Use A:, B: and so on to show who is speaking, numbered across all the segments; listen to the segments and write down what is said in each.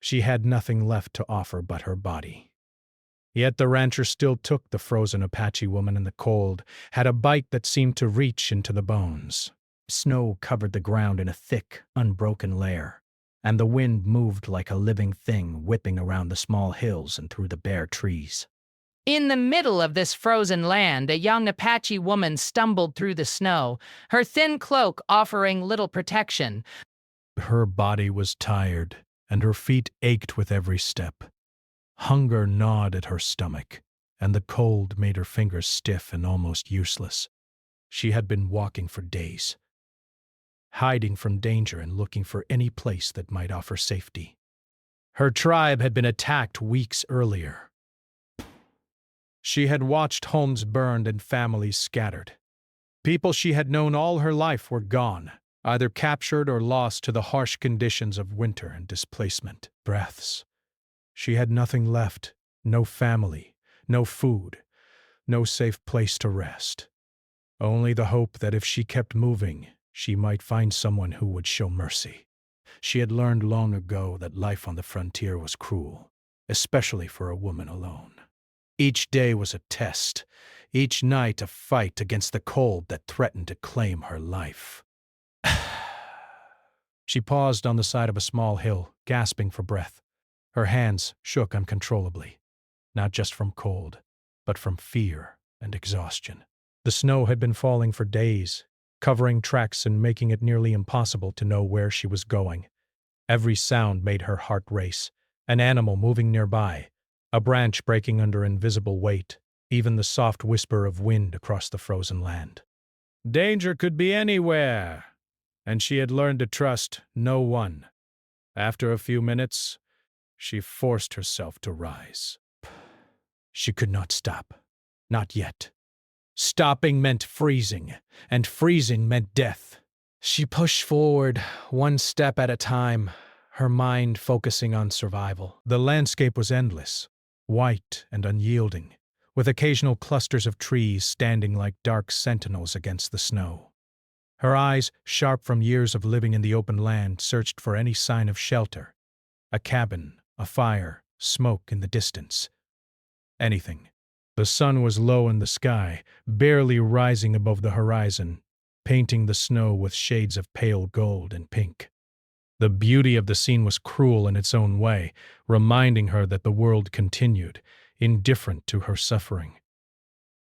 A: She had nothing left to offer but her body. Yet the rancher still took the frozen Apache woman in the cold, had a bite that seemed to reach into the bones. Snow covered the ground in a thick, unbroken layer, and the wind moved like a living thing whipping around the small hills and through the bare trees.
B: In the middle of this frozen land, a young Apache woman stumbled through the snow, her thin cloak offering little protection.
A: Her body was tired, and her feet ached with every step. Hunger gnawed at her stomach, and the cold made her fingers stiff and almost useless. She had been walking for days, hiding from danger and looking for any place that might offer safety. Her tribe had been attacked weeks earlier. She had watched homes burned and families scattered. People she had known all her life were gone, either captured or lost to the harsh conditions of winter and displacement. Breaths. She had nothing left, no family, no food, no safe place to rest. Only the hope that if she kept moving, she might find someone who would show mercy. She had learned long ago that life on the frontier was cruel, especially for a woman alone. Each day was a test, each night a fight against the cold that threatened to claim her life. She paused on the side of a small hill, gasping for breath. Her hands shook uncontrollably, not just from cold, but from fear and exhaustion. The snow had been falling for days, covering tracks and making it nearly impossible to know where she was going. Every sound made her heart race, an animal moving nearby, a branch breaking under invisible weight, even the soft whisper of wind across the frozen land. Danger could be anywhere, and she had learned to trust no one. After a few minutes, she forced herself to rise. She could not stop. Not yet. Stopping meant freezing, and freezing meant death. She pushed forward, one step at a time, her mind focusing on survival. The landscape was endless, white and unyielding, with occasional clusters of trees standing like dark sentinels against the snow. Her eyes, sharp from years of living in the open land, searched for any sign of shelter. A cabin, a fire, smoke in the distance. Anything. The sun was low in the sky, barely rising above the horizon, painting the snow with shades of pale gold and pink. The beauty of the scene was cruel in its own way, reminding her that the world continued, indifferent to her suffering.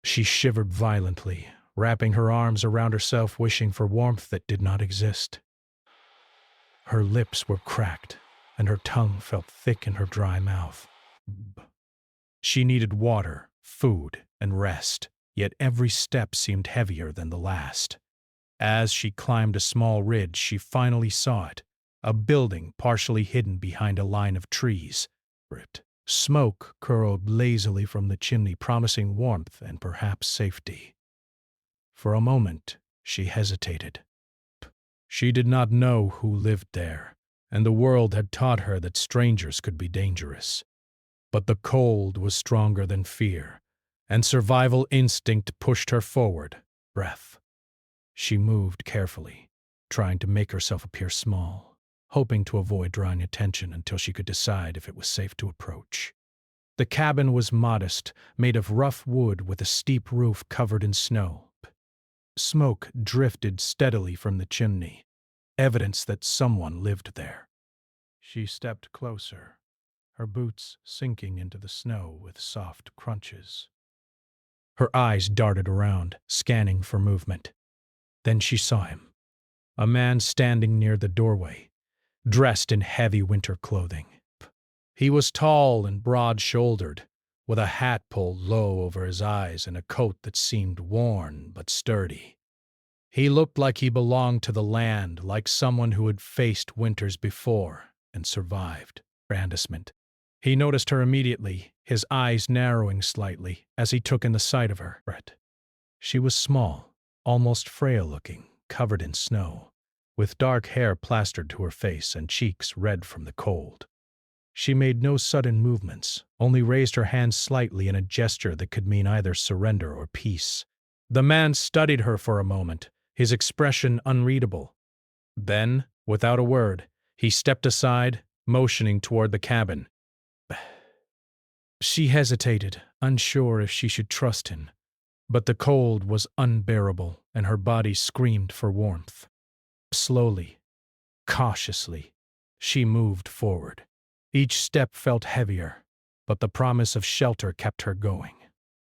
A: She shivered violently, wrapping her arms around herself, wishing for warmth that did not exist. Her lips were cracked, and her tongue felt thick in her dry mouth. She needed water, food, and rest, yet every step seemed heavier than the last. As she climbed a small ridge, she finally saw it, a building partially hidden behind a line of trees. Smoke curled lazily from the chimney, promising warmth and perhaps safety. For a moment, she hesitated. She did not know who lived there, and the world had taught her that strangers could be dangerous. But the cold was stronger than fear, and survival instinct pushed her forward. Breath. She moved carefully, trying to make herself appear small, hoping to avoid drawing attention until she could decide if it was safe to approach. The cabin was modest, made of rough wood with a steep roof covered in snow. Smoke drifted steadily from the chimney, evidence that someone lived there. She stepped closer, her boots sinking into the snow with soft crunches. Her eyes darted around, scanning for movement. Then she saw him, a man standing near the doorway, dressed in heavy winter clothing. He was tall and broad-shouldered, with a hat pulled low over his eyes and a coat that seemed worn but sturdy. He looked like he belonged to the land, like someone who had faced winters before and survived. Brandishment. He noticed her immediately, his eyes narrowing slightly as he took in the sight of her. She was small, almost frail-looking, covered in snow, with dark hair plastered to her face and cheeks red from the cold. She made no sudden movements, only raised her hands slightly in a gesture that could mean either surrender or peace. The man studied her for a moment, his expression unreadable. Then, without a word, he stepped aside, motioning toward the cabin. She hesitated, unsure if she should trust him, but the cold was unbearable and her body screamed for warmth. Slowly, cautiously, she moved forward. Each step felt heavier, but the promise of shelter kept her going.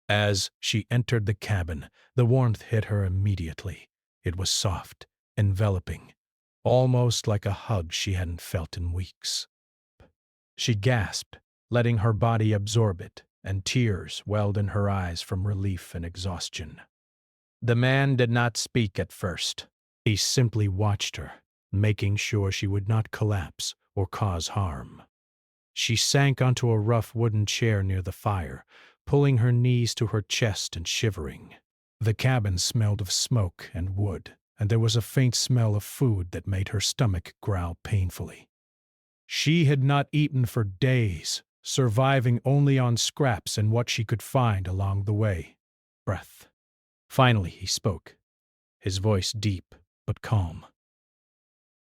A: As she entered the cabin, the warmth hit her immediately. It was soft, enveloping, almost like a hug she hadn't felt in weeks. She gasped, letting her body absorb it, and tears welled in her eyes from relief and exhaustion. The man did not speak at first. He simply watched her, making sure she would not collapse or cause harm. She sank onto a rough wooden chair near the fire, pulling her knees to her chest and shivering. The cabin smelled of smoke and wood, and there was a faint smell of food that made her stomach growl painfully. She had not eaten for days, surviving only on scraps and what she could find along the way. Breath. Finally he spoke, his voice deep but calm.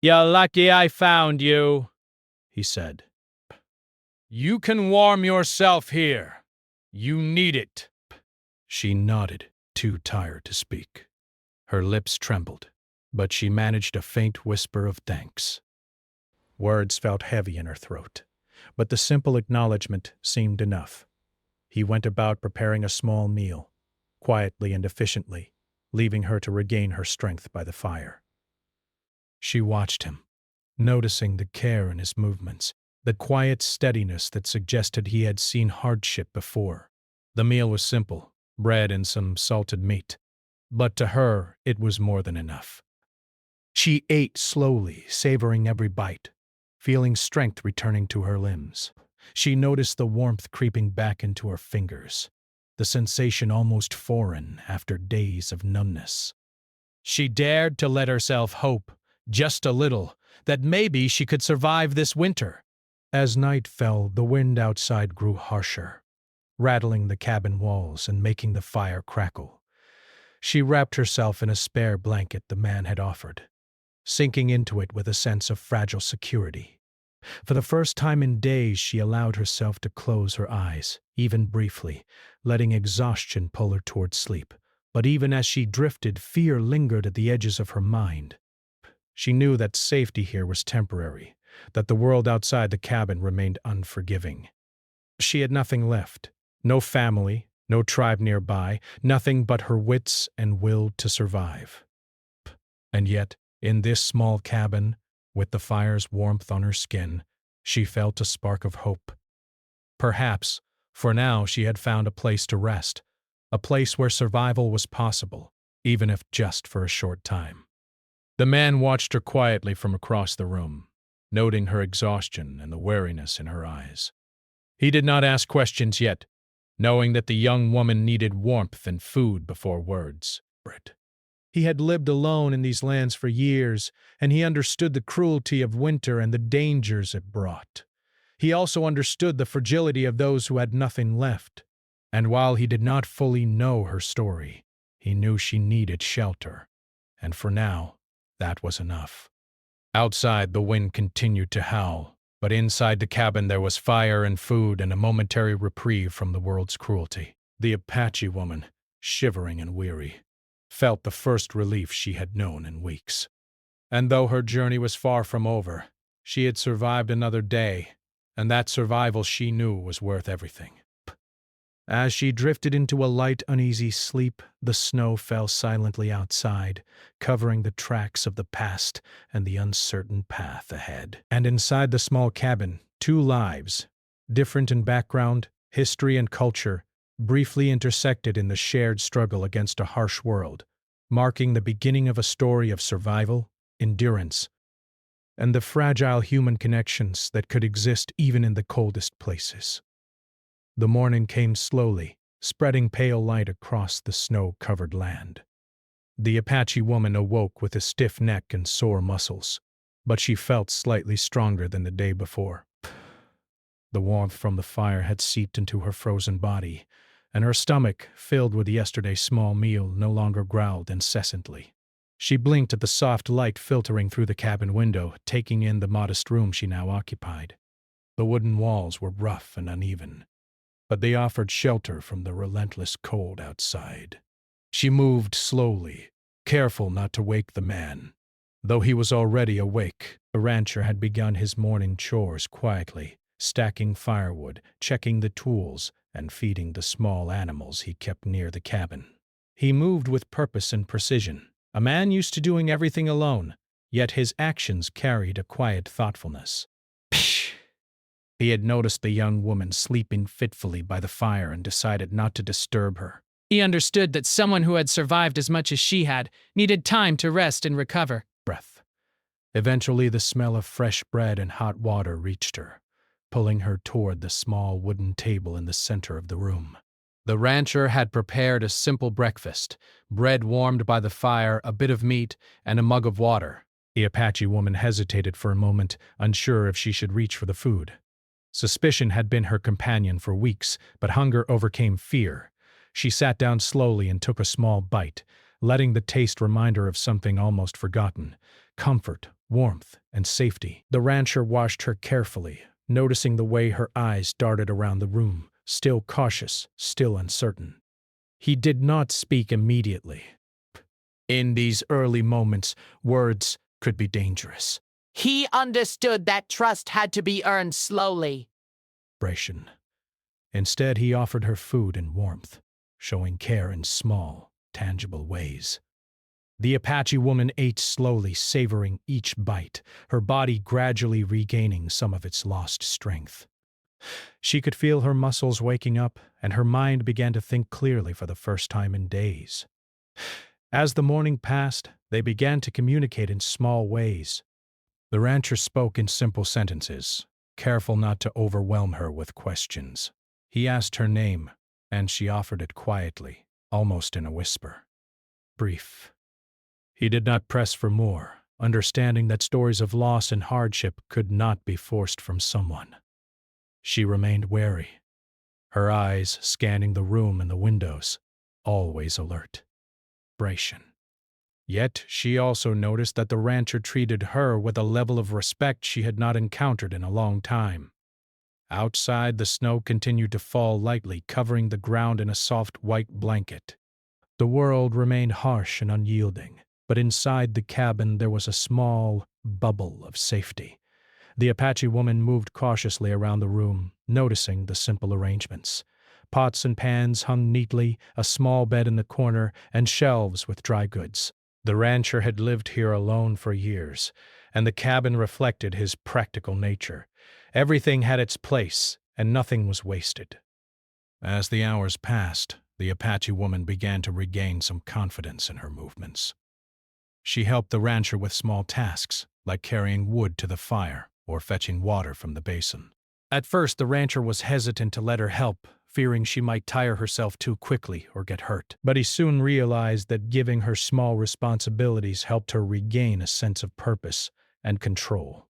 A: "You're lucky I found you," he said. "You can warm yourself here. You need it." She nodded, too tired to speak. Her lips trembled, but she managed a faint whisper of thanks. Words felt heavy in her throat, but the simple acknowledgement seemed enough. He went about preparing a small meal, quietly and efficiently, leaving her to regain her strength by the fire. She watched him, noticing the care in his movements, the quiet steadiness that suggested he had seen hardship before. The meal was simple, bread and some salted meat, but to her it was more than enough. She ate slowly, savoring every bite, feeling strength returning to her limbs. She noticed the warmth creeping back into her fingers, the sensation almost foreign after days of numbness. She dared to let herself hope, just a little, that maybe she could survive this winter. As night fell, the wind outside grew harsher, rattling the cabin walls and making the fire crackle. She wrapped herself in a spare blanket the man had offered, sinking into it with a sense of fragile security. For the first time in days, she allowed herself to close her eyes, even briefly, letting exhaustion pull her toward sleep. But even as she drifted, fear lingered at the edges of her mind. She knew that safety here was temporary, that the world outside the cabin remained unforgiving. She had nothing left, no family, no tribe nearby, nothing but her wits and will to survive. And yet, in this small cabin, with the fire's warmth on her skin, she felt a spark of hope. Perhaps, for now, she had found a place to rest, a place where survival was possible, even if just for a short time. The man watched her quietly from across the room, noting her exhaustion and the weariness in her eyes. He did not ask questions yet, knowing that the young woman needed warmth and food before words. He had lived alone in these lands for years, and he understood the cruelty of winter and the dangers it brought. He also understood the fragility of those who had nothing left. And while he did not fully know her story, he knew she needed shelter. And for now, that was enough. Outside, the wind continued to howl, but inside the cabin there was fire and food and a momentary reprieve from the world's cruelty. The Apache woman, shivering and weary, felt the first relief she had known in weeks. And though her journey was far from over, she had survived another day, and that survival she knew was worth everything. As she drifted into a light, uneasy sleep, the snow fell silently outside, covering the tracks of the past and the uncertain path ahead. And inside the small cabin, two lives, different in background, history, and culture, briefly intersected in the shared struggle against a harsh world, marking the beginning of a story of survival, endurance, and the fragile human connections that could exist even in the coldest places. The morning came slowly, spreading pale light across the snow-covered land. The Apache woman awoke with a stiff neck and sore muscles, but she felt slightly stronger than the day before. The warmth from the fire had seeped into her frozen body, and her stomach, filled with yesterday's small meal, no longer growled incessantly. She blinked at the soft light filtering through the cabin window, taking in the modest room she now occupied. The wooden walls were rough and uneven, but they offered shelter from the relentless cold outside. She moved slowly, careful not to wake the man. Though he was already awake, the rancher had begun his morning chores quietly, stacking firewood, checking the tools, and feeding the small animals he kept near the cabin. He moved with purpose and precision, a man used to doing everything alone, yet his actions carried a quiet thoughtfulness. Psh! He had noticed the young woman sleeping fitfully by the fire and decided not to disturb her.
B: He understood that someone who had survived as much as she had needed time to rest and recover.
A: Breath. Eventually, the smell of fresh bread and hot water reached her, pulling her toward the small wooden table in the center of the room. The rancher had prepared a simple breakfast, bread warmed by the fire, a bit of meat, and a mug of water. The Apache woman hesitated for a moment, unsure if she should reach for the food. Suspicion had been her companion for weeks, but hunger overcame fear. She sat down slowly and took a small bite, letting the taste remind her of something almost forgotten: comfort, warmth, and safety. The rancher watched her carefully, noticing the way her eyes darted around the room, still cautious, still uncertain. He did not speak immediately. In these early moments, words could be dangerous.
B: He understood that trust had to be earned slowly.
A: Instead, he offered her food and warmth, showing care in small, tangible ways. The Apache woman ate slowly, savoring each bite, her body gradually regaining some of its lost strength. She could feel her muscles waking up, and her mind began to think clearly for the first time in days. As the morning passed, they began to communicate in small ways. The rancher spoke in simple sentences, careful not to overwhelm her with questions. He asked her name, and she offered it quietly, almost in a whisper. Brief. He did not press for more, understanding that stories of loss and hardship could not be forced from someone. She remained wary, her eyes scanning the room and the windows, always alert. Yet she also noticed that the rancher treated her with a level of respect she had not encountered in a long time. Outside, the snow continued to fall lightly, covering the ground in a soft white blanket. The world remained harsh and unyielding, but inside the cabin there was a small bubble of safety. The Apache woman moved cautiously around the room, noticing the simple arrangements. Pots and pans hung neatly, a small bed in the corner, and shelves with dry goods. The rancher had lived here alone for years, and the cabin reflected his practical nature. Everything had its place, and nothing was wasted. As the hours passed, the Apache woman began to regain some confidence in her movements. She helped the rancher with small tasks, like carrying wood to the fire or fetching water from the basin. At first, the rancher was hesitant to let her help, fearing she might tire herself too quickly or get hurt. But he soon realized that giving her small responsibilities helped her regain a sense of purpose and control.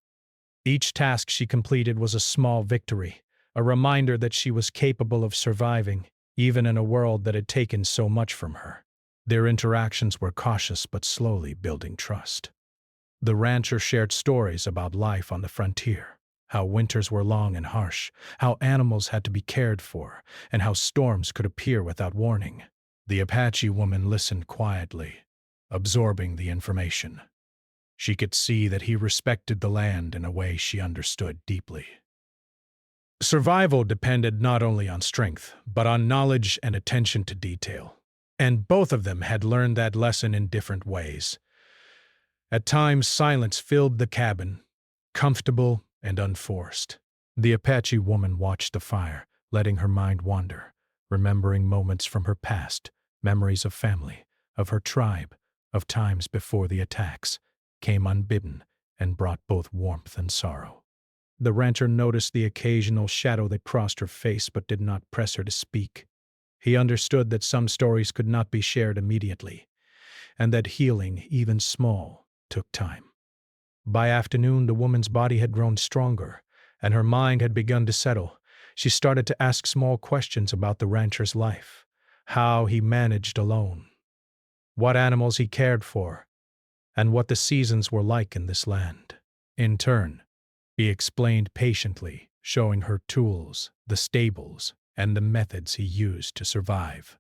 A: Each task she completed was a small victory, a reminder that she was capable of surviving, even in a world that had taken so much from her. Their interactions were cautious but slowly building trust. The rancher shared stories about life on the frontier, how winters were long and harsh, how animals had to be cared for, and how storms could appear without warning. The Apache woman listened quietly, absorbing the information. She could see that he respected the land in a way she understood deeply. Survival depended not only on strength, but on knowledge and attention to detail. And both of them had learned that lesson in different ways. At times, silence filled the cabin, comfortable and unforced. The Apache woman watched the fire, letting her mind wander, remembering moments from her past, memories of family, of her tribe, of times before the attacks came unbidden and brought both warmth and sorrow. The rancher noticed the occasional shadow that crossed her face but did not press her to speak. He understood that some stories could not be shared immediately, and that healing, even small, took time. By afternoon, the woman's body had grown stronger, and her mind had begun to settle. She started to ask small questions about the rancher's life, how he managed alone, what animals he cared for, and what the seasons were like in this land. In turn, he explained patiently, showing her tools, the stables, and the methods he used to survive.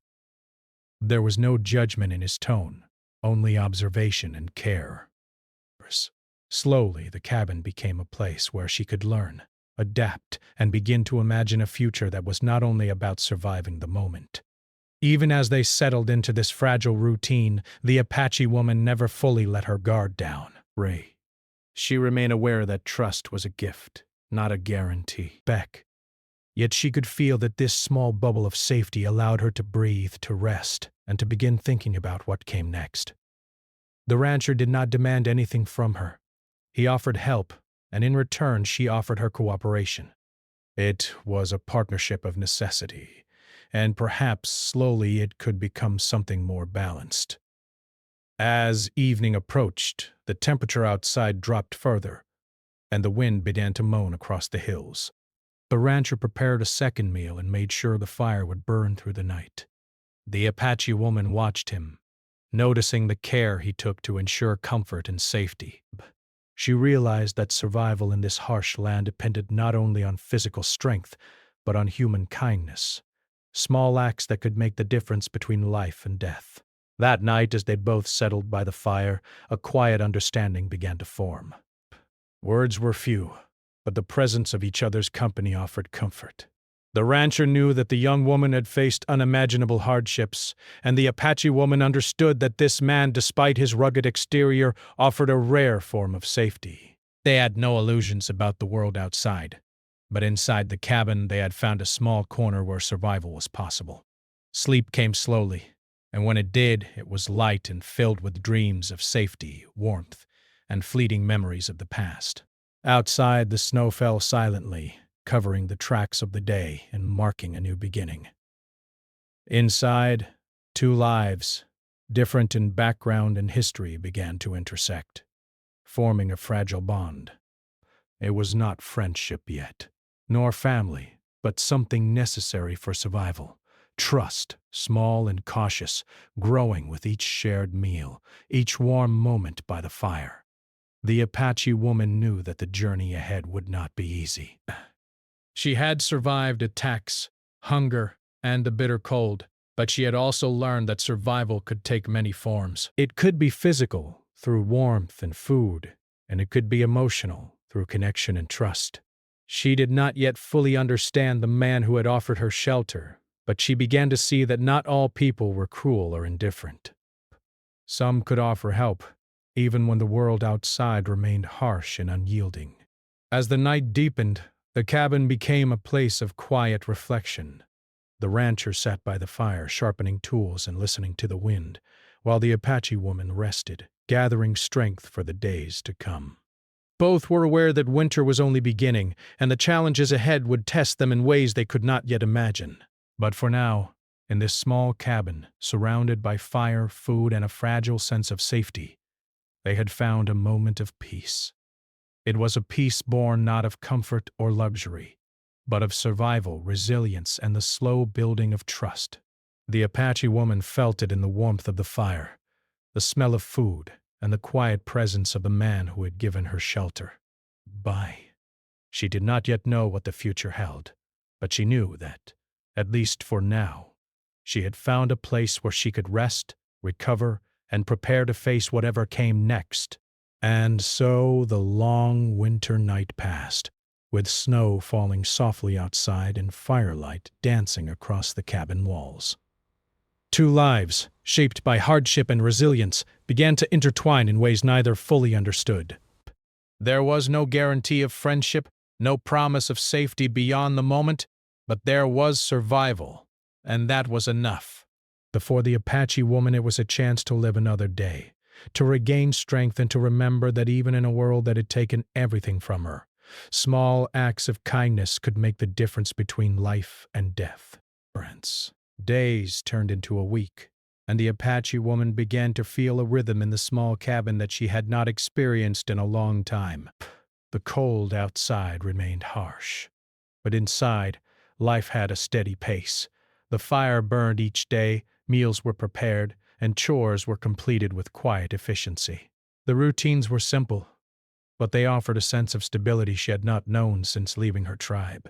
A: There was no judgment in his tone, only observation and care. Slowly, the cabin became a place where she could learn, adapt, and begin to imagine a future that was not only about surviving the moment. Even as they settled into this fragile routine, the Apache woman never fully let her guard down. She remained aware that trust was a gift, not a guarantee. Yet she could feel that this small bubble of safety allowed her to breathe, to rest, and to begin thinking about what came next. The rancher did not demand anything from her. He offered help, and in return she offered her cooperation. It was a partnership of necessity, and perhaps slowly it could become something more balanced. As evening approached, the temperature outside dropped further, and the wind began to moan across the hills. The rancher prepared a second meal and made sure the fire would burn through the night. The Apache woman watched him, noticing the care he took to ensure comfort and safety. She realized that survival in this harsh land depended not only on physical strength, but on human kindness, small acts that could make the difference between life and death. That night, as they both settled by the fire, a quiet understanding began to form. Words were few, but the presence of each other's company offered comfort. The rancher knew that the young woman had faced unimaginable hardships, and the Apache woman understood that this man, despite his rugged exterior, offered a rare form of safety. They had no illusions about the world outside, but inside the cabin they had found a small corner where survival was possible. Sleep came slowly, and when it did, it was light and filled with dreams of safety, warmth, and fleeting memories of the past. Outside, the snow fell silently, covering the tracks of the day and marking a new beginning. Inside, two lives, different in background and history, began to intersect, forming a fragile bond. It was not friendship yet, nor family, but something necessary for survival. Trust, small and cautious, growing with each shared meal, each warm moment by the fire. The Apache woman knew that the journey ahead would not be easy. She had survived attacks, hunger, and the bitter cold, but she had also learned that survival could take many forms. It could be physical, through warmth and food, and it could be emotional, through connection and trust. She did not yet fully understand the man who had offered her shelter, but she began to see that not all people were cruel or indifferent. Some could offer help, even when the world outside remained harsh and unyielding. As the night deepened, the cabin became a place of quiet reflection. The rancher sat by the fire, sharpening tools and listening to the wind, while the Apache woman rested, gathering strength for the days to come. Both were aware that winter was only beginning, and the challenges ahead would test them in ways they could not yet imagine. But for now, in this small cabin, surrounded by fire, food, and a fragile sense of safety, they had found a moment of peace. It was a peace born not of comfort or luxury, but of survival, resilience, and the slow building of trust. The Apache woman felt it in the warmth of the fire, the smell of food, and the quiet presence of the man who had given her shelter. She did not yet know what the future held, but she knew that, at least for now, she had found a place where she could rest, recover, and prepare to face whatever came next. And so the long winter night passed, with snow falling softly outside and firelight dancing across the cabin walls. Two lives, shaped by hardship and resilience, began to intertwine in ways neither fully understood. There was no guarantee of friendship, no promise of safety beyond the moment, but there was survival, and that was enough. For the Apache woman, it was a chance to live another day, to regain strength and to remember that even in a world that had taken everything from her, small acts of kindness could make the difference between life and death. Days turned into a week, and the Apache woman began to feel a rhythm in the small cabin that she had not experienced in a long time. The cold outside remained harsh, but inside, life had a steady pace. The fire burned each day, meals were prepared, and chores were completed with quiet efficiency. The routines were simple: but they offered a sense of stability she had not known since leaving her tribe.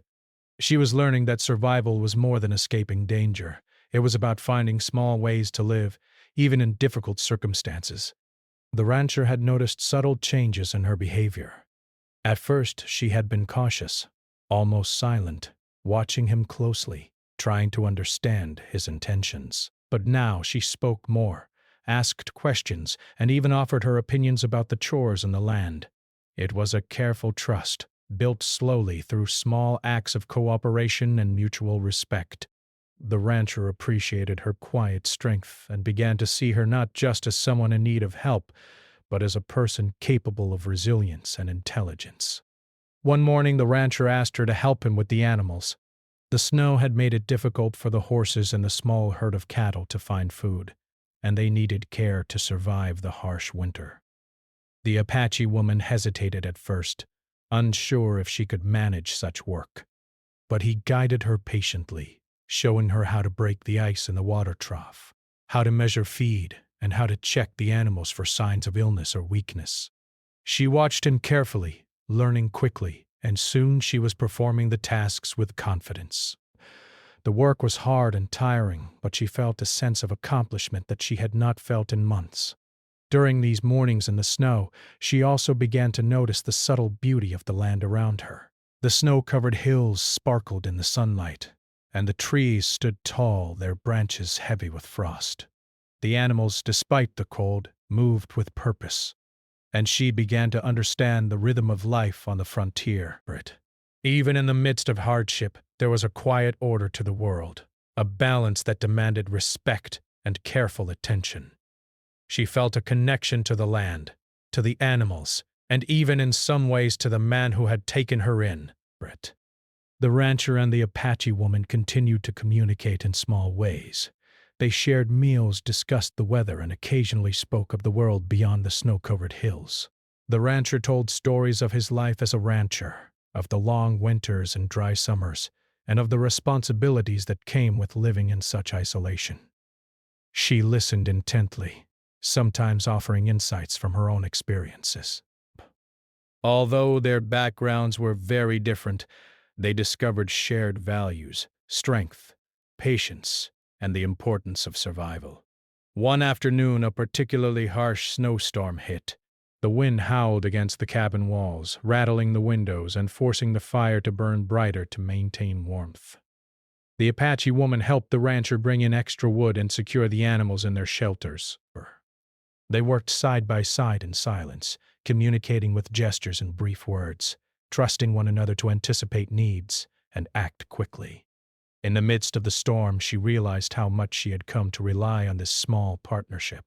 A: She was learning that survival was more than escaping danger. It was about finding small ways to live, even in difficult circumstances. The rancher had noticed subtle changes in her behavior. At first, she had been cautious, almost silent, watching him closely, trying to understand his intentions. But now she spoke more, asked questions, and even offered her opinions about the chores in the land. It was a careful trust, built slowly through small acts of cooperation and mutual respect. The rancher appreciated her quiet strength and began to see her not just as someone in need of help, but as a person capable of resilience and intelligence. One morning, the rancher asked her to help him with the animals. The snow had made it difficult for the horses and the small herd of cattle to find food, and they needed care to survive the harsh winter. The Apache woman hesitated at first, unsure if she could manage such work. But he guided her patiently, showing her how to break the ice in the water trough, how to measure feed, and how to check the animals for signs of illness or weakness. She watched him carefully, learning quickly, and soon she was performing the tasks with confidence. The work was hard and tiring, but she felt a sense of accomplishment that she had not felt in months. During these mornings in the snow, she also began to notice the subtle beauty of the land around her. The snow-covered hills sparkled in the sunlight, and the trees stood tall, their branches heavy with frost. The animals, despite the cold, moved with purpose, and she began to understand the rhythm of life on the frontier. Even in the midst of hardship, there was a quiet order to the world, a balance that demanded respect and careful attention. She felt a connection to the land, to the animals, and even in some ways to the man who had taken her in. The rancher and the Apache woman continued to communicate in small ways. They shared meals, discussed the weather, and occasionally spoke of the world beyond the snow-covered hills. The rancher told stories of his life as a rancher, of the long winters and dry summers, and of the responsibilities that came with living in such isolation. She listened intently, sometimes offering insights from her own experiences. Although their backgrounds were very different, they discovered shared values, strength, patience, and the importance of survival. One afternoon, a particularly harsh snowstorm hit. The wind howled against the cabin walls, rattling the windows and forcing the fire to burn brighter to maintain warmth. The Apache woman helped the rancher bring in extra wood and secure the animals in their shelters. They worked side by side in silence, communicating with gestures and brief words, trusting one another to anticipate needs and act quickly. In the midst of the storm, she realized how much she had come to rely on this small partnership.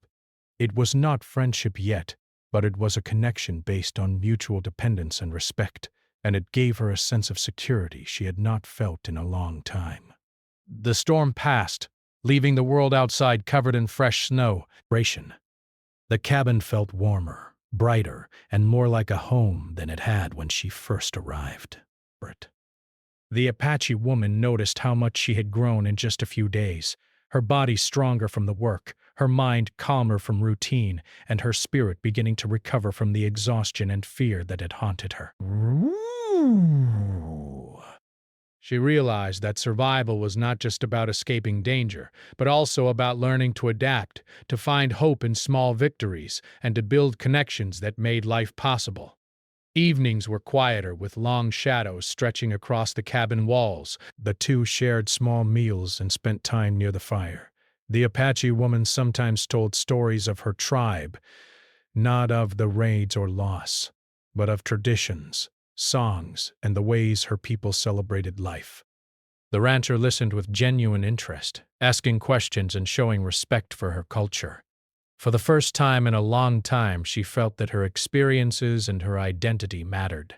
A: It was not friendship yet, but it was a connection based on mutual dependence and respect, and it gave her a sense of security she had not felt in a long time. The storm passed, leaving the world outside covered in fresh snow. The cabin felt warmer, brighter, and more like a home than it had when she first arrived. The Apache woman noticed how much she had grown in just a few days, her body stronger from the work, her mind calmer from routine, and her spirit beginning to recover from the exhaustion and fear that had haunted her. She realized that survival was not just about escaping danger, but also about learning to adapt, to find hope in small victories, and to build connections that made life possible. Evenings were quieter, with long shadows stretching across the cabin walls. The two shared small meals and spent time near the fire. The Apache woman sometimes told stories of her tribe, not of the raids or loss, but of traditions, songs, and the ways her people celebrated life. The rancher listened with genuine interest, asking questions and showing respect for her culture. For the first time in a long time, she felt that her experiences and her identity mattered.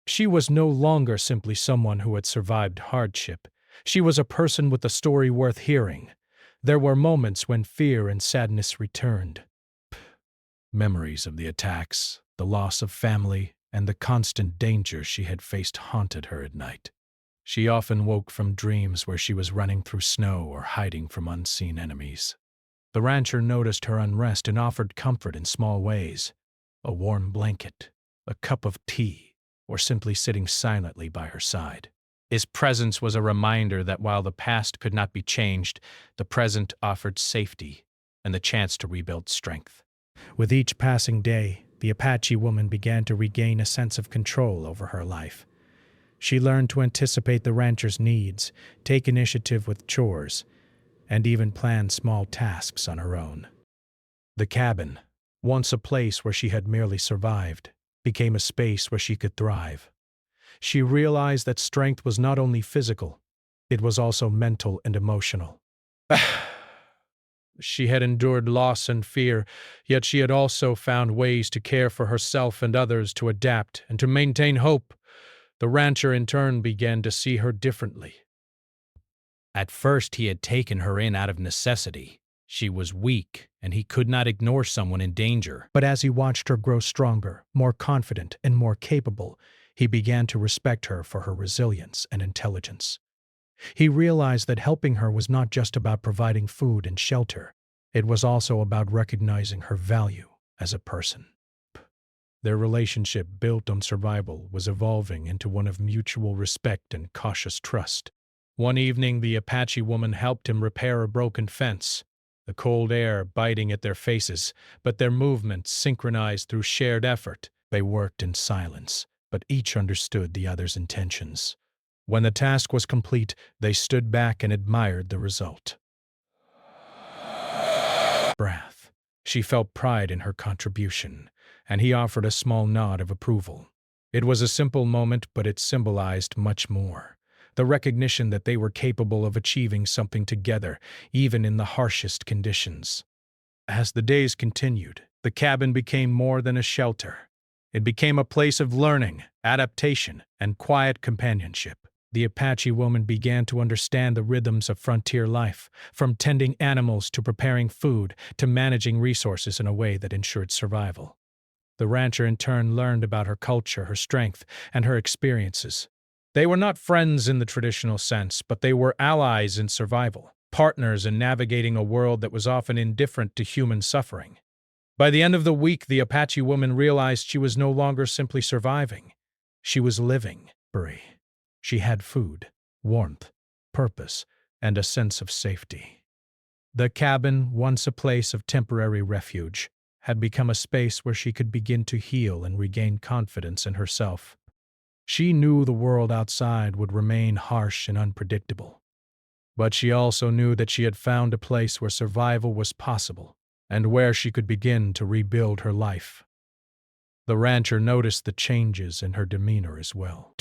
A: She was no longer simply someone who had survived hardship. She was a person with a story worth hearing. There were moments when fear and sadness returned. Memories of the attacks, the loss of family, and the constant danger she had faced haunted her at night. She often woke from dreams where she was running through snow or hiding from unseen enemies. The rancher noticed her unrest and offered comfort in small ways: a warm blanket, a cup of tea, or simply sitting silently by her side. His presence was a reminder that while the past could not be changed, the present offered safety and the chance to rebuild strength. With each passing day, the Apache woman began to regain a sense of control over her life. She learned to anticipate the rancher's needs, take initiative with chores, and even plan small tasks on her own. The cabin, once a place where she had merely survived, became a space where she could thrive. She realized that strength was not only physical, it was also mental and emotional. She had endured loss and fear, yet she had also found ways to care for herself and others, to adapt and to maintain hope. The rancher in turn began to see her differently. At first he had taken her in out of necessity. She was weak, and he could not ignore someone in danger. But as he watched her grow stronger, more confident, and more capable, he began to respect her for her resilience and intelligence. He realized that helping her was not just about providing food and shelter. It was also about recognizing her value as a person. Their relationship, built on survival, was evolving into one of mutual respect and cautious trust. One evening, the Apache woman helped him repair a broken fence, the cold air biting at their faces, but their movements synchronized through shared effort. They worked in silence, but each understood the other's intentions. When the task was complete, they stood back and admired the result. Breath. She felt pride in her contribution, and he offered a small nod of approval. It was a simple moment, but it symbolized much more. The recognition that they were capable of achieving something together, even in the harshest conditions. As the days continued, the cabin became more than a shelter. It became a place of learning, adaptation, and quiet companionship. The Apache woman began to understand the rhythms of frontier life, from tending animals to preparing food to managing resources in a way that ensured survival. The rancher in turn learned about her culture, her strength, and her experiences. They were not friends in the traditional sense, but they were allies in survival, partners in navigating a world that was often indifferent to human suffering. By the end of the week, the Apache woman realized she was no longer simply surviving. She was living. She had food, warmth, purpose, and a sense of safety. The cabin, once a place of temporary refuge, had become a space where she could begin to heal and regain confidence in herself. She knew the world outside would remain harsh and unpredictable, but she also knew that she had found a place where survival was possible and where she could begin to rebuild her life. The rancher noticed the changes in her demeanor as well.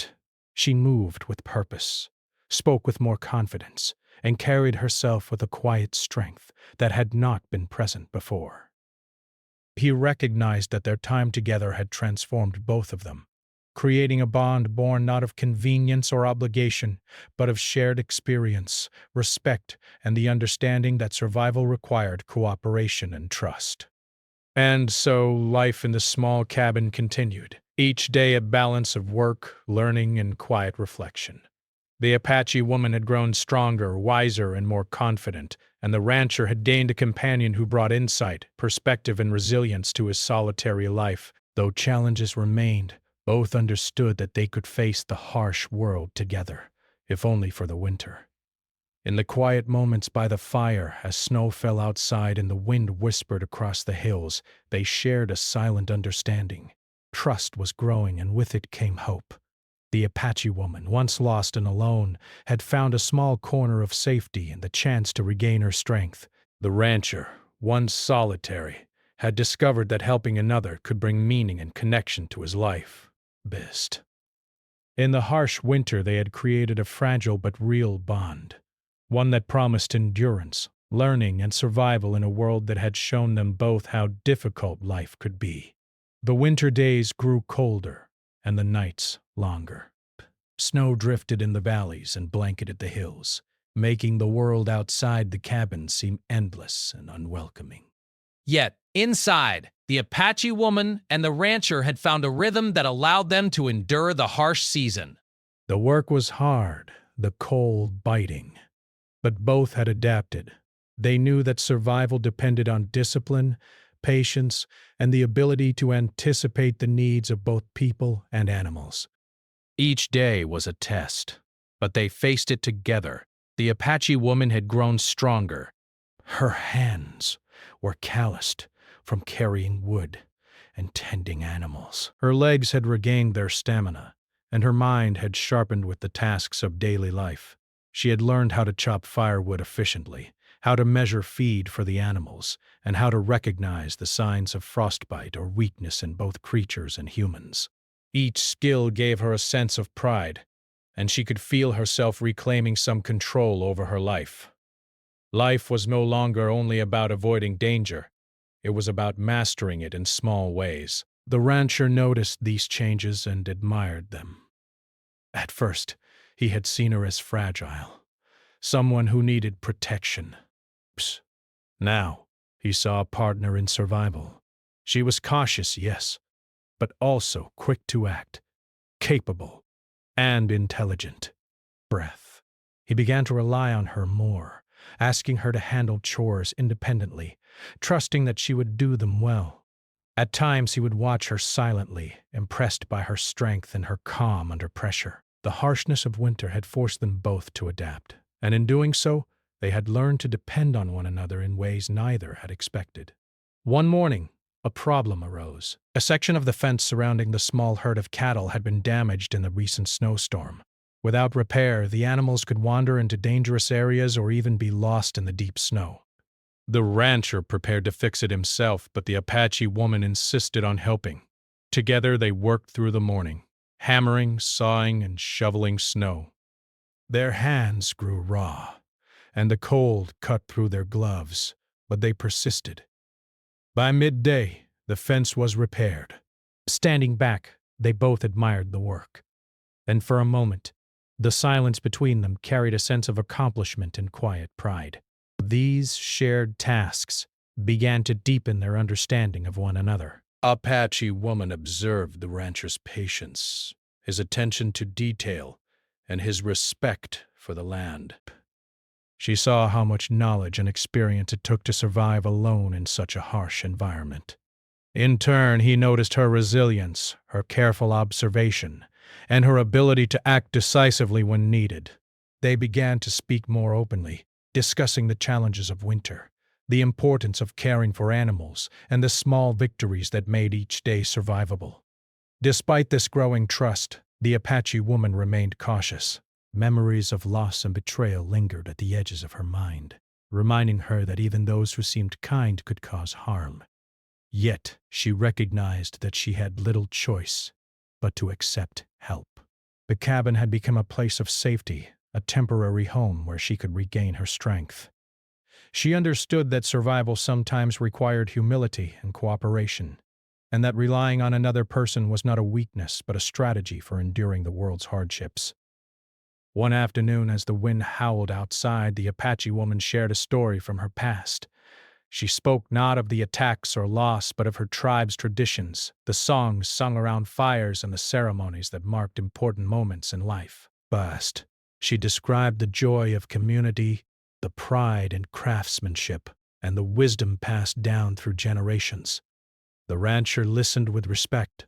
A: She moved with purpose, spoke with more confidence, and carried herself with a quiet strength that had not been present before. He recognized that their time together had transformed both of them, creating a bond born not of convenience or obligation, but of shared experience, respect, and the understanding that survival required cooperation and trust. And so life in the small cabin continued, each day a balance of work, learning, and quiet reflection. The Apache woman had grown stronger, wiser, and more confident, and the rancher had gained a companion who brought insight, perspective, and resilience to his solitary life. Though challenges remained, both understood that they could face the harsh world together, if only for the winter. In the quiet moments by the fire, as snow fell outside and the wind whispered across the hills, they shared a silent understanding. Trust was growing, and with it came hope. The Apache woman, once lost and alone, had found a small corner of safety and the chance to regain her strength. The rancher, once solitary, had discovered that helping another could bring meaning and connection to his life. In the harsh winter, they had created a fragile but real bond, one that promised endurance, learning, and survival in a world that had shown them both how difficult life could be. The winter days grew colder, and the nights longer. Snow drifted in the valleys and blanketed the hills, making the world outside the cabin seem endless and unwelcoming.
B: Yet, inside, the Apache woman and the rancher had found a rhythm that allowed them to endure the harsh season.
A: The work was hard, the cold biting, but both had adapted. They knew that survival depended on discipline, patience, and the ability to anticipate the needs of both people and animals. Each day was a test, but they faced it together. The Apache woman had grown stronger. Her hands were calloused from carrying wood and tending animals. Her legs had regained their stamina, and her mind had sharpened with the tasks of daily life. She had learned how to chop firewood efficiently, how to measure feed for the animals, and how to recognize the signs of frostbite or weakness in both creatures and humans. Each skill gave her a sense of pride, and she could feel herself reclaiming some control over her life. Life was no longer only about avoiding danger. It was about mastering it in small ways. The rancher noticed these changes and admired them. At first, he had seen her as fragile, someone who needed protection. Now, he saw a partner in survival. She was cautious, yes, but also quick to act, capable, and intelligent. Breath. He began to rely on her more, asking her to handle chores independently, trusting that she would do them well. At times he would watch her silently, impressed by her strength and her calm under pressure. The harshness of winter had forced them both to adapt, and in doing so, they had learned to depend on one another in ways neither had expected. One morning, a problem arose. A section of the fence surrounding the small herd of cattle had been damaged in the recent snowstorm. Without repair, the animals could wander into dangerous areas or even be lost in the deep snow. The rancher prepared to fix it himself, but the Apache woman insisted on helping. Together they worked through the morning, hammering, sawing, and shoveling snow. Their hands grew raw, and the cold cut through their gloves, but they persisted. By midday, the fence was repaired. Standing back, they both admired the work. And for a moment, the silence between them carried a sense of accomplishment and quiet pride. These shared tasks began to deepen their understanding of one another. Apache woman observed the rancher's patience, his attention to detail, and his respect for the land. She saw how much knowledge and experience it took to survive alone in such a harsh environment. In turn, he noticed her resilience, her careful observation, and her ability to act decisively when needed. They began to speak more openly, discussing the challenges of winter, the importance of caring for animals, and the small victories that made each day survivable. Despite this growing trust, the Apache woman remained cautious. Memories of loss and betrayal lingered at the edges of her mind, reminding her that even those who seemed kind could cause harm. Yet she recognized that she had little choice but to accept help. The cabin had become a place of safety, a temporary home where she could regain her strength. She understood that survival sometimes required humility and cooperation, and that relying on another person was not a weakness but a strategy for enduring the world's hardships. One afternoon, as the wind howled outside, the Apache woman shared a story from her past. She spoke not of the attacks or loss, but of her tribe's traditions, the songs sung around fires and the ceremonies that marked important moments in life. First, she described the joy of community, the pride in craftsmanship, and the wisdom passed down through generations. The rancher listened with respect.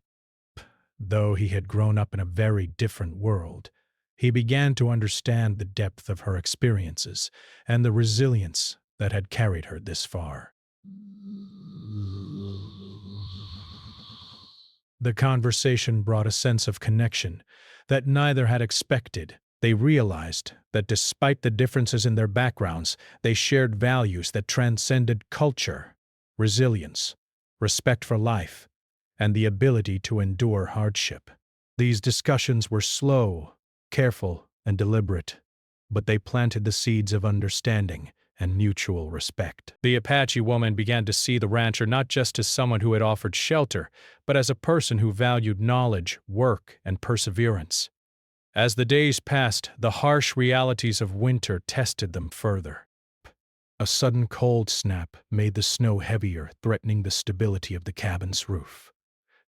A: Though he had grown up in a very different world, he began to understand the depth of her experiences and the resilience that had carried her this far. The conversation brought a sense of connection that neither had expected. They realized that despite the differences in their backgrounds, they shared values that transcended culture, resilience, respect for life, and the ability to endure hardship. These discussions were slow, careful, and deliberate, but they planted the seeds of understanding and mutual respect. The Apache woman began to see the rancher not just as someone who had offered shelter, but as a person who valued knowledge, work, and perseverance. As the days passed, the harsh realities of winter tested them further. A sudden cold snap made the snow heavier, threatening the stability of the cabin's roof.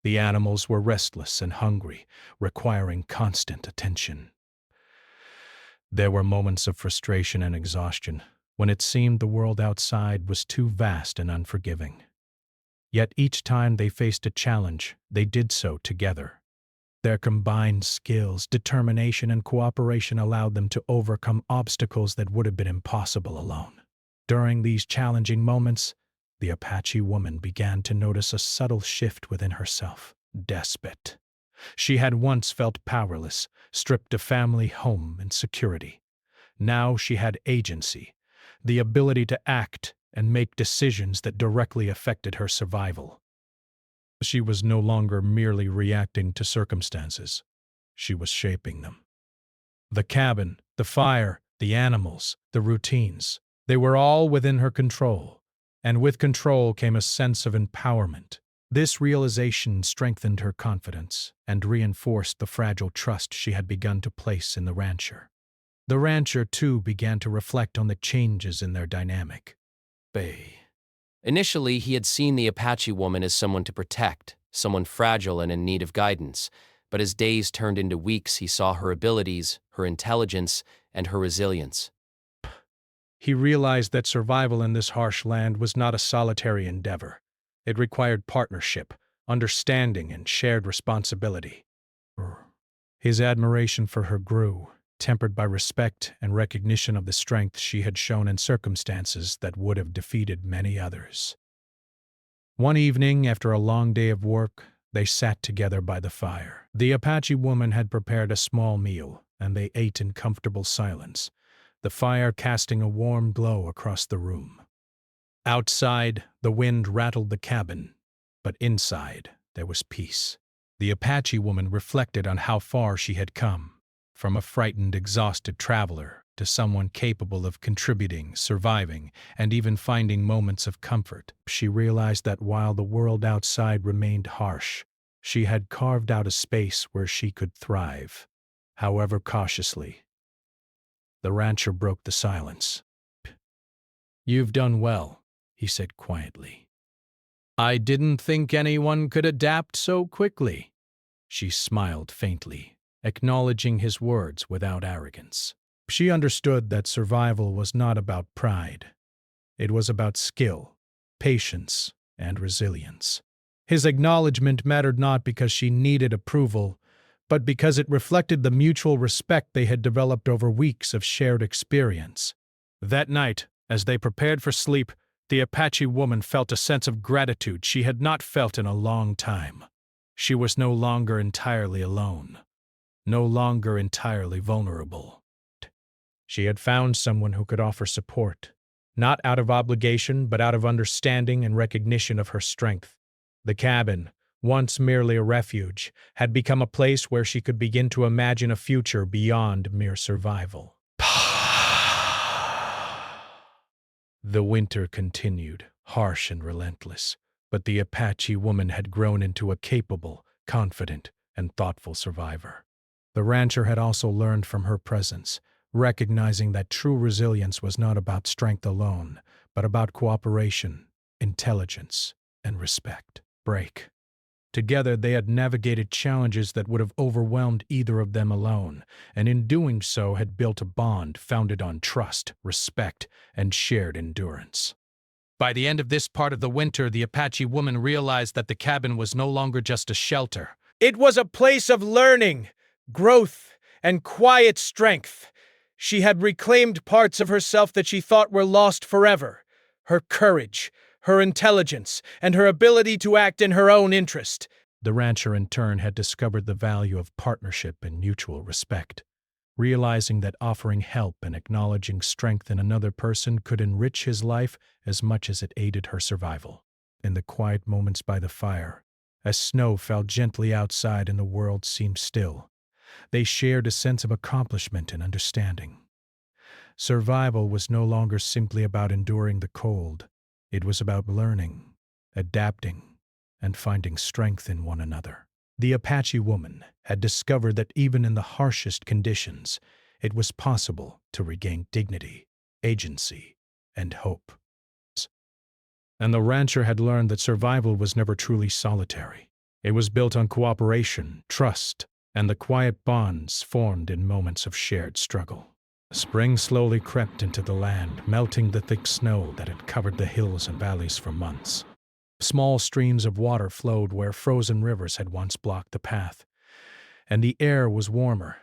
A: The animals were restless and hungry, requiring constant attention. There were moments of frustration and exhaustion, when it seemed the world outside was too vast and unforgiving. Yet each time they faced a challenge, they did so together. Their combined skills, determination, and cooperation allowed them to overcome obstacles that would have been impossible alone. During these challenging moments, the Apache woman began to notice a subtle shift within herself. Despot. She had once felt powerless, stripped of family, home, and security. Now she had agency, the ability to act and make decisions that directly affected her survival. She was no longer merely reacting to circumstances. She was shaping them. The cabin, the fire, the animals, the routines, they were all within her control, and with control came a sense of empowerment. This realization strengthened her confidence and reinforced the fragile trust she had begun to place in the rancher. The rancher, too, began to reflect on the changes in their dynamic.
C: Initially, he had seen the Apache woman as someone to protect, someone fragile and in need of guidance. But as days turned into weeks, he saw her abilities, her intelligence, and her resilience.
A: He realized that survival in this harsh land was not a solitary endeavor. It required partnership, understanding, and shared responsibility. His admiration for her grew, tempered by respect and recognition of the strength she had shown in circumstances that would have defeated many others. One evening, after a long day of work, they sat together by the fire. The Apache woman had prepared a small meal, and they ate in comfortable silence, the fire casting a warm glow across the room. Outside, the wind rattled the cabin, but inside, there was peace. The Apache woman reflected on how far she had come, from a frightened, exhausted traveler to someone capable of contributing, surviving, and even finding moments of comfort. She realized that while the world outside remained harsh, she had carved out a space where she could thrive, however cautiously. The rancher broke the silence. "You've done well," he said quietly. "I didn't think anyone could adapt so quickly." She smiled faintly, acknowledging his words without arrogance. She understood that survival was not about pride. It was about skill, patience, and resilience. His acknowledgement mattered not because she needed approval, but because it reflected the mutual respect they had developed over weeks of shared experience. That night, as they prepared for sleep, the Apache woman felt a sense of gratitude she had not felt in a long time. She was no longer entirely alone, no longer entirely vulnerable. She had found someone who could offer support, not out of obligation, but out of understanding and recognition of her strength. The cabin, once merely a refuge, had become a place where she could begin to imagine a future beyond mere survival. The winter continued, harsh and relentless, but the Apache woman had grown into a capable, confident, and thoughtful survivor. The rancher had also learned from her presence, recognizing that true resilience was not about strength alone, but about cooperation, intelligence, and respect. Together they had navigated challenges that would have overwhelmed either of them alone, and in doing so had built a bond founded on trust, respect, and shared endurance. By the end of this part of the winter, the Apache woman realized that the cabin was no longer just a shelter. It was a place of learning, growth, and quiet strength. She had reclaimed parts of herself that she thought were lost forever. Her courage, her intelligence, and her ability to act in her own interest. The rancher, in turn, had discovered the value of partnership and mutual respect, realizing that offering help and acknowledging strength in another person could enrich his life as much as it aided her survival. In the quiet moments by the fire, as snow fell gently outside and the world seemed still, they shared a sense of accomplishment and understanding. Survival was no longer simply about enduring the cold. It was about learning, adapting, and finding strength in one another. The Apache woman had discovered that even in the harshest conditions, it was possible to regain dignity, agency, and hope. And the rancher had learned that survival was never truly solitary. It was built on cooperation, trust, and the quiet bonds formed in moments of shared struggle. Spring slowly crept into the land, melting the thick snow that had covered the hills and valleys for months. Small streams of water flowed where frozen rivers had once blocked the path, and the air was warmer,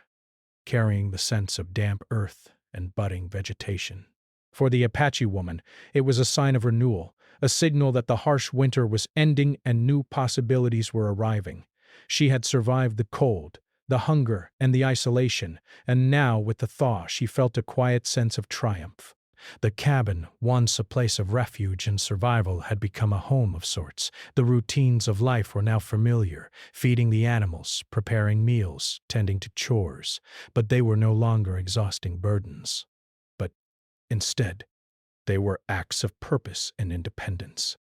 A: carrying the sense of damp earth and budding vegetation. For the Apache woman, it was a sign of renewal, a signal that the harsh winter was ending and new possibilities were arriving. She had survived the cold, the hunger, and the isolation, and now, with the thaw, she felt a quiet sense of triumph. The cabin, once a place of refuge and survival, had become a home of sorts. The routines of life were now familiar, feeding the animals, preparing meals, tending to chores, but they were no longer exhausting burdens. But instead, they were acts of purpose and independence.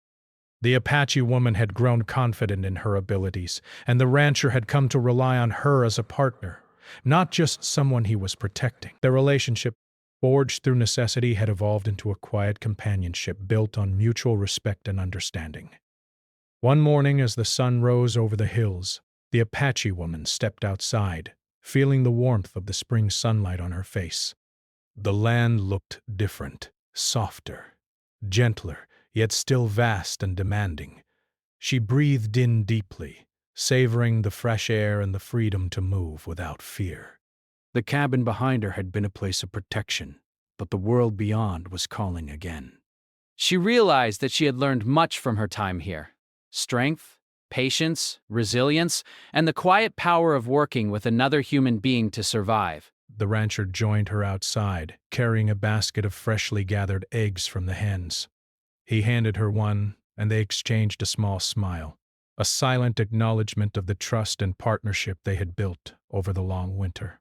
A: The Apache woman had grown confident in her abilities, and the rancher had come to rely on her as a partner, not just someone he was protecting. Their relationship, forged through necessity, had evolved into a quiet companionship built on mutual respect and understanding. One morning, as the sun rose over the hills, the Apache woman stepped outside, feeling the warmth of the spring sunlight on her face. The land looked different, softer, gentler, yet still vast and demanding. She breathed in deeply, savoring the fresh air and the freedom to move without fear. The cabin behind her had been a place of protection, but the world beyond was calling again.
D: She realized that she had learned much from her time here: strength, patience, resilience, and the quiet power of working with another human being to survive.
A: The rancher joined her outside, carrying a basket of freshly gathered eggs from the hens. He handed her one, and they exchanged a small smile, a silent acknowledgement of the trust and partnership they had built over the long winter.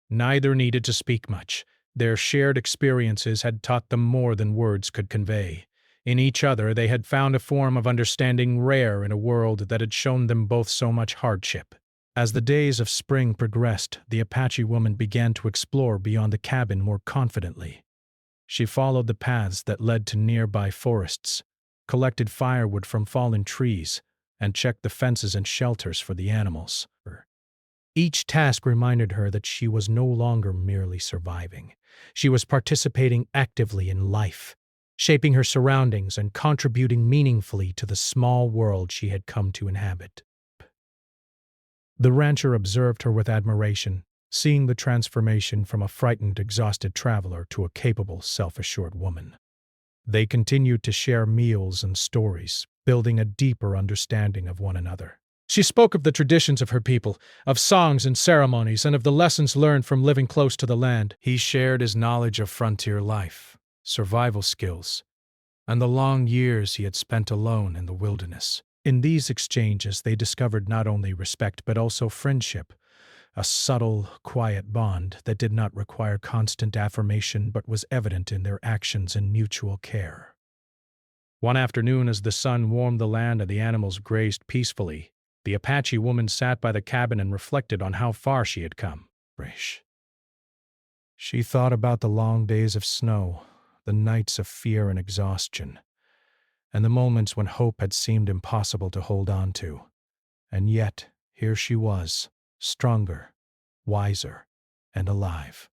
A: Neither needed to speak much. Their shared experiences had taught them more than words could convey. In each other, they had found a form of understanding rare in a world that had shown them both so much hardship. As the days of spring progressed, the Apache woman began to explore beyond the cabin more confidently. She followed the paths that led to nearby forests, collected firewood from fallen trees, and checked the fences and shelters for the animals. Each task reminded her that she was no longer merely surviving. She was participating actively in life, shaping her surroundings and contributing meaningfully to the small world she had come to inhabit. The rancher observed her with admiration, seeing the transformation from a frightened, exhausted traveler to a capable, self-assured woman. They continued to share meals and stories, building a deeper understanding of one another. She spoke of the traditions of her people, of songs and ceremonies, and of the lessons learned from living close to the land. He shared his knowledge of frontier life, survival skills, and the long years he had spent alone in the wilderness. In these exchanges, they discovered not only respect but also friendship, a subtle, quiet bond that did not require constant affirmation but was evident in their actions and mutual care. One afternoon, as the sun warmed the land and the animals grazed peacefully, the Apache woman sat by the cabin and reflected on how far she had come. She thought about the long days of snow, the nights of fear and exhaustion, and the moments when hope had seemed impossible to hold on to. And yet, here she was, stronger, wiser, and alive.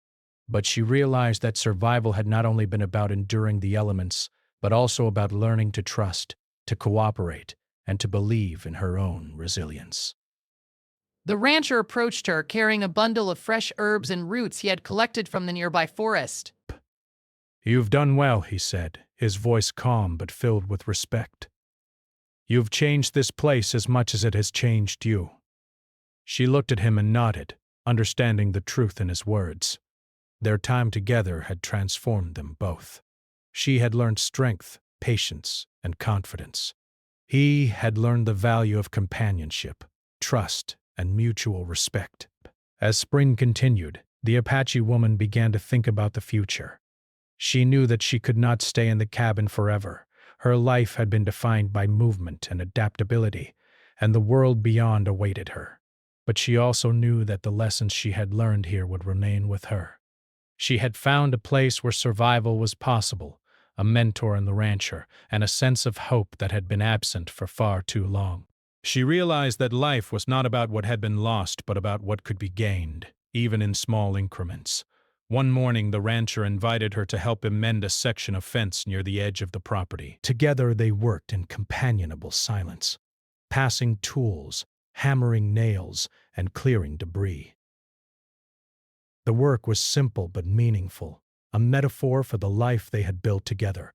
A: But she realized that survival had not only been about enduring the elements, but also about learning to trust, to cooperate, and to believe in her own resilience.
B: The rancher approached her, carrying a bundle of fresh herbs and roots he had collected from the nearby forest.
A: "You've done well," he said, his voice calm but filled with respect. "You've changed this place as much as it has changed you." She looked at him and nodded, understanding the truth in his words. Their time together had transformed them both. She had learned strength, patience, and confidence. He had learned the value of companionship, trust, and mutual respect. As spring continued, the Apache woman began to think about the future. She knew that she could not stay in the cabin forever. Her life had been defined by movement and adaptability, and the world beyond awaited her. But she also knew that the lessons she had learned here would remain with her. She had found a place where survival was possible, a mentor in the rancher, and a sense of hope that had been absent for far too long. She realized that life was not about what had been lost, but about what could be gained, even in small increments. One morning, the rancher invited her to help him mend a section of fence near the edge of the property. Together, they worked in companionable silence, passing tools, hammering nails, and clearing debris. The work was simple but meaningful, a metaphor for the life they had built together.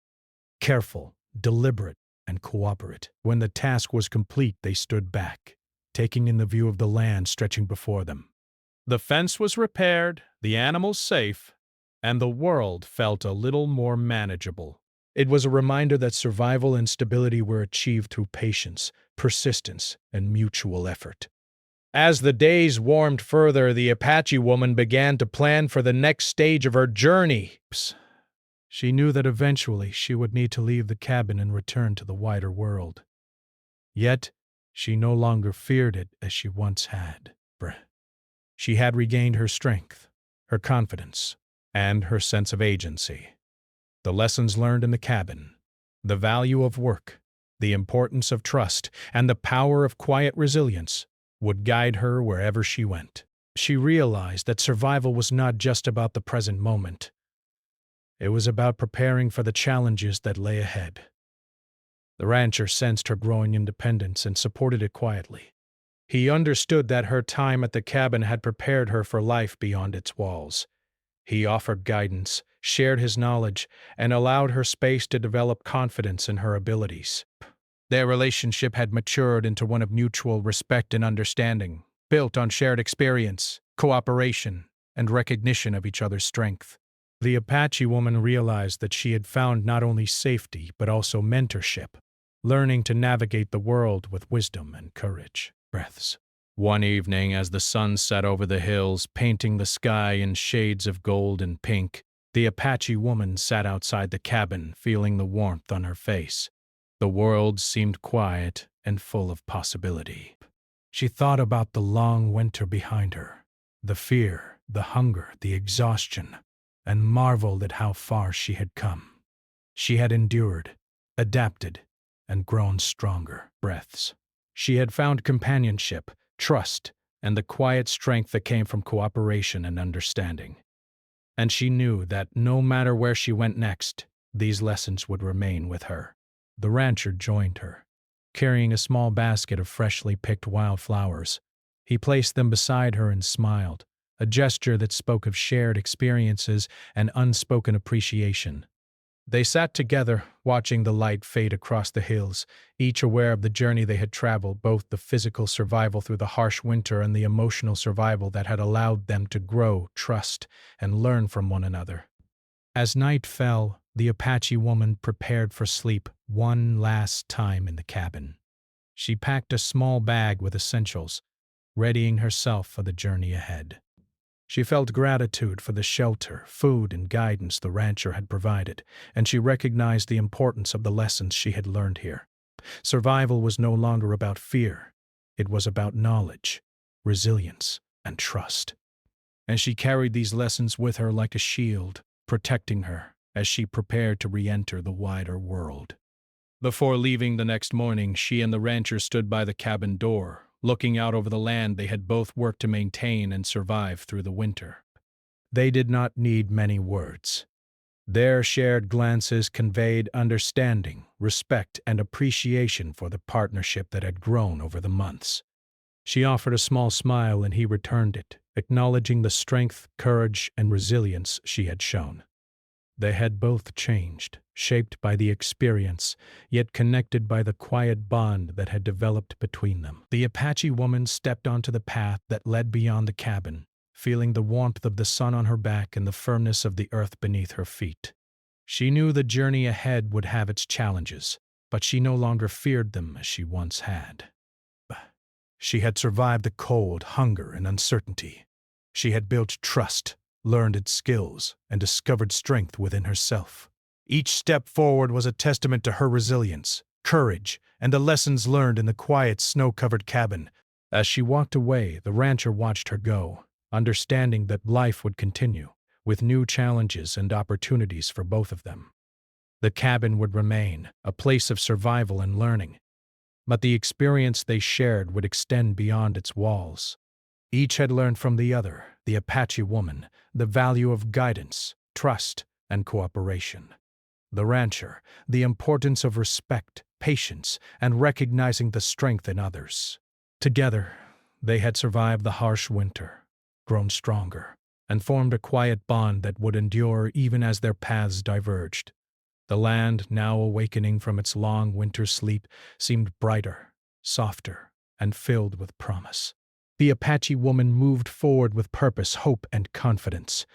A: Careful, deliberate, and cooperate. When the task was complete, they stood back, taking in the view of the land stretching before them. The fence was repaired, the animals safe, and the world felt a little more manageable. It was a reminder that survival and stability were achieved through patience, persistence, and mutual effort. As the days warmed further, the Apache woman began to plan for the next stage of her journey. She knew that eventually she would need to leave the cabin and return to the wider world. Yet, she no longer feared it as she once had. She had regained her strength, her confidence, and her sense of agency. The lessons learned in the cabin, the value of work, the importance of trust, and the power of quiet resilience would guide her wherever she went. She realized that survival was not just about the present moment. It was about preparing for the challenges that lay ahead. The rancher sensed her growing independence and supported it quietly. He understood that her time at the cabin had prepared her for life beyond its walls. He offered guidance, shared his knowledge, and allowed her space to develop confidence in her abilities. Their relationship had matured into one of mutual respect and understanding, built on shared experience, cooperation, and recognition of each other's strength. The Apache woman realized that she had found not only safety but also mentorship, learning to navigate the world with wisdom and courage. Breaths. One evening, as the sun set over the hills, painting the sky in shades of gold and pink, the Apache woman sat outside the cabin, feeling the warmth on her face. The world seemed quiet and full of possibility. She thought about the long winter behind her, the fear, the hunger, the exhaustion, and marveled at how far she had come. She had endured, adapted, and grown stronger. Breaths. She had found companionship, trust, and the quiet strength that came from cooperation and understanding. And she knew that no matter where she went next, these lessons would remain with her. The rancher joined her, carrying a small basket of freshly picked wildflowers. He placed them beside her and smiled, a gesture that spoke of shared experiences and unspoken appreciation. They sat together, watching the light fade across the hills, each aware of the journey they had traveled, both the physical survival through the harsh winter and the emotional survival that had allowed them to grow, trust, and learn from one another. As night fell, the Apache woman prepared for sleep one last time in the cabin. She packed a small bag with essentials, readying herself for the journey ahead. She felt gratitude for the shelter, food, and guidance the rancher had provided, and she recognized the importance of the lessons she had learned here. Survival was no longer about fear. It was about knowledge, resilience, and trust. And she carried these lessons with her like a shield, protecting her as she prepared to re-enter the wider world. Before leaving the next morning, she and the rancher stood by the cabin door, looking out over the land they had both worked to maintain and survive through the winter. They did not need many words. Their shared glances conveyed understanding, respect, and appreciation for the partnership that had grown over the months. She offered a small smile and he returned it, acknowledging the strength, courage, and resilience she had shown. They had both changed, shaped by the experience, yet connected by the quiet bond that had developed between them. The Apache woman stepped onto the path that led beyond the cabin, feeling the warmth of the sun on her back and the firmness of the earth beneath her feet. She knew the journey ahead would have its challenges, but she no longer feared them as she once had. She had survived the cold, hunger, and uncertainty. She had built trust, learned its skills, and discovered strength within herself. Each step forward was a testament to her resilience, courage, and the lessons learned in the quiet, snow-covered cabin. As she walked away, the rancher watched her go, understanding that life would continue, with new challenges and opportunities for both of them. The cabin would remain, a place of survival and learning, but the experience they shared would extend beyond its walls. Each had learned from the other, the Apache woman, the value of guidance, trust, and cooperation. The rancher, the importance of respect, patience, and recognizing the strength in others. Together, they had survived the harsh winter, grown stronger, and formed a quiet bond that would endure even as their paths diverged. The land, now awakening from its long winter sleep, seemed brighter, softer, and filled with promise. The Apache woman moved forward with purpose, hope, and confidence.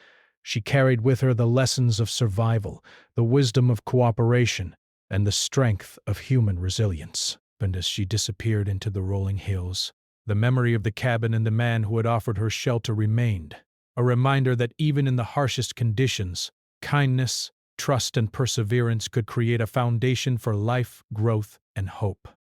A: She carried with her the lessons of survival, the wisdom of cooperation, and the strength of human resilience. And as she disappeared into the rolling hills, the memory of the cabin and the man who had offered her shelter remained, a reminder that even in the harshest conditions, kindness, trust, and perseverance could create a foundation for life, growth, and hope.